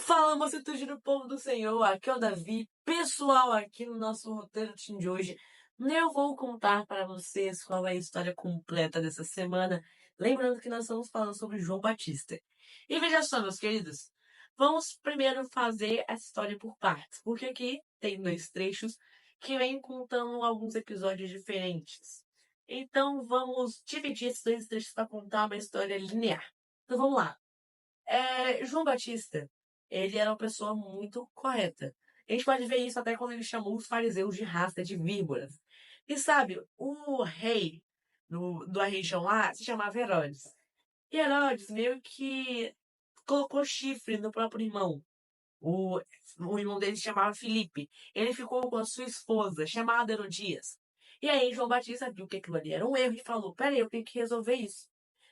Fala, mocitude do povo do Senhor, aqui é o Davi. Pessoal, aqui no nosso roteiro de hoje, eu vou contar para vocês qual é a história completa dessa semana. Lembrando que nós estamos falando sobre João Batista. E veja só, meus queridos, vamos primeiro fazer essa história por partes, porque aqui tem dois trechos que vêm contando alguns episódios diferentes. Então vamos dividir esses dois trechos para contar uma história linear. Então vamos lá. João Batista, ele era uma pessoa muito correta. A gente pode ver isso até quando ele chamou os fariseus de raça de víboras. E sabe, o rei da região lá se chamava Herodes. E Herodes meio que colocou chifre no próprio irmão. O, o irmão dele se chamava Filipe. Ele ficou com a sua esposa, chamada Herodias. E aí João Batista viu que aquilo ali era um erro e falou: peraí, eu tenho que resolver isso.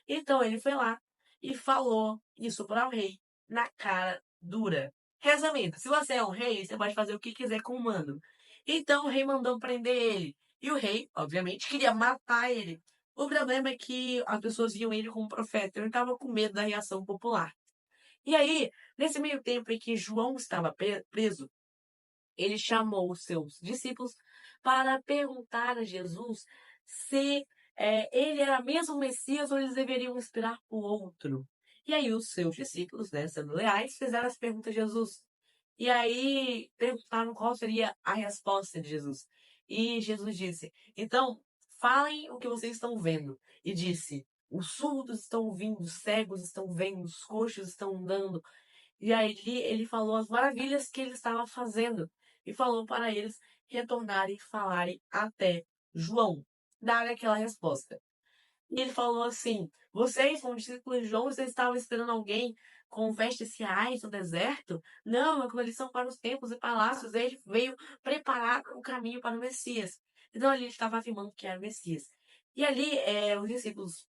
Então ele foi lá e falou isso para o rei, na cara dura. Resumindo, se você é um rei, você pode fazer o que quiser com o mano. Então o rei mandou prender ele. E o rei, obviamente, queria matar ele. O problema é que as pessoas viam ele como profeta. Ele estava com medo da reação popular. E aí, nesse meio tempo em que João estava preso, ele chamou os seus discípulos para perguntar a Jesus se ele era mesmo o Messias ou eles deveriam esperar por outro. E aí os seus discípulos, né, sendo leais, fizeram as perguntas a Jesus. E aí perguntaram qual seria a resposta de Jesus. E Jesus disse: então, falem o que vocês estão vendo. E disse: os surdos estão ouvindo, os cegos estão vendo, os coxos estão andando. E aí ele falou as maravilhas que ele estava fazendo. E falou para eles retornarem e falarem até João, dar aquela resposta. E ele falou assim: vocês são discípulos de João, vocês estavam esperando alguém com vestes reais no deserto? Não, é eles são para os templos e palácios. Ele veio preparar o caminho para o Messias. Então ali ele estava afirmando que era o Messias. E ali os discípulos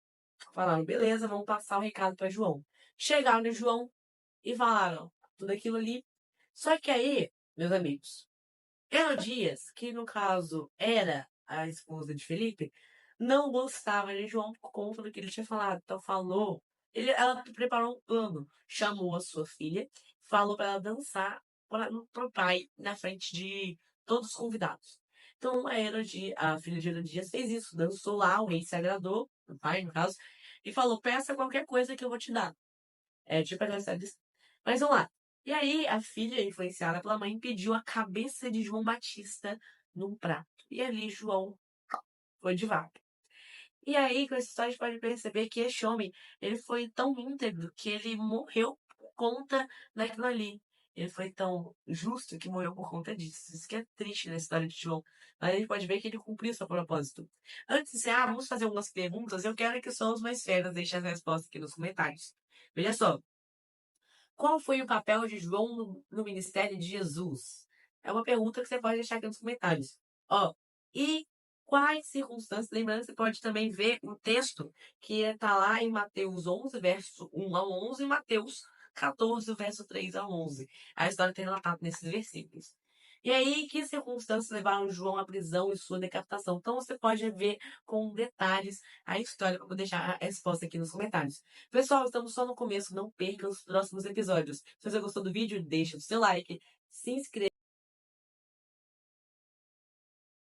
falaram: beleza, vamos passar o recado para João. Chegaram em João e falaram tudo aquilo ali. Só que aí, meus amigos, Herodias, que no caso era a esposa de Felipe, não gostava de João por conta do que ele tinha falado. Então falou, ela preparou um plano, chamou a sua filha, falou para ela dançar para o pai na frente de todos os convidados. Então a filha de Herodias fez isso, dançou lá, o rei se agradou, o pai no caso, e falou: peça qualquer coisa que eu vou te dar. Tipo aniversário. Mas vamos lá. E aí, a filha, influenciada pela mãe, pediu a cabeça de João Batista num prato. E ali, João foi de vaca. E aí, com essa história, a gente pode perceber que esse homem, ele foi tão íntegro que ele morreu por conta daquilo ali. Ele foi tão justo que morreu por conta disso. Isso que é triste na história de João. Mas a gente pode ver que ele cumpriu seu propósito. Antes de encerrar, vamos fazer algumas perguntas. Eu quero que só os mais feras deixem as respostas aqui nos comentários. Veja só. Qual foi o papel de João no ministério de Jesus? É uma pergunta que você pode deixar aqui nos comentários. Ó, e quais circunstâncias? Lembrando que você pode também ver o texto que está lá em Mateus 11, verso 1 ao 11, e Mateus 14, verso 3 ao 11. A história tem relatado nesses versículos. E aí, que circunstâncias levaram João à prisão e sua decapitação? Então, você pode ver com detalhes a história, para eu deixar a resposta aqui nos comentários. Pessoal, estamos só no começo, não perca os próximos episódios. Se você gostou do vídeo, deixa o seu like, se inscreva.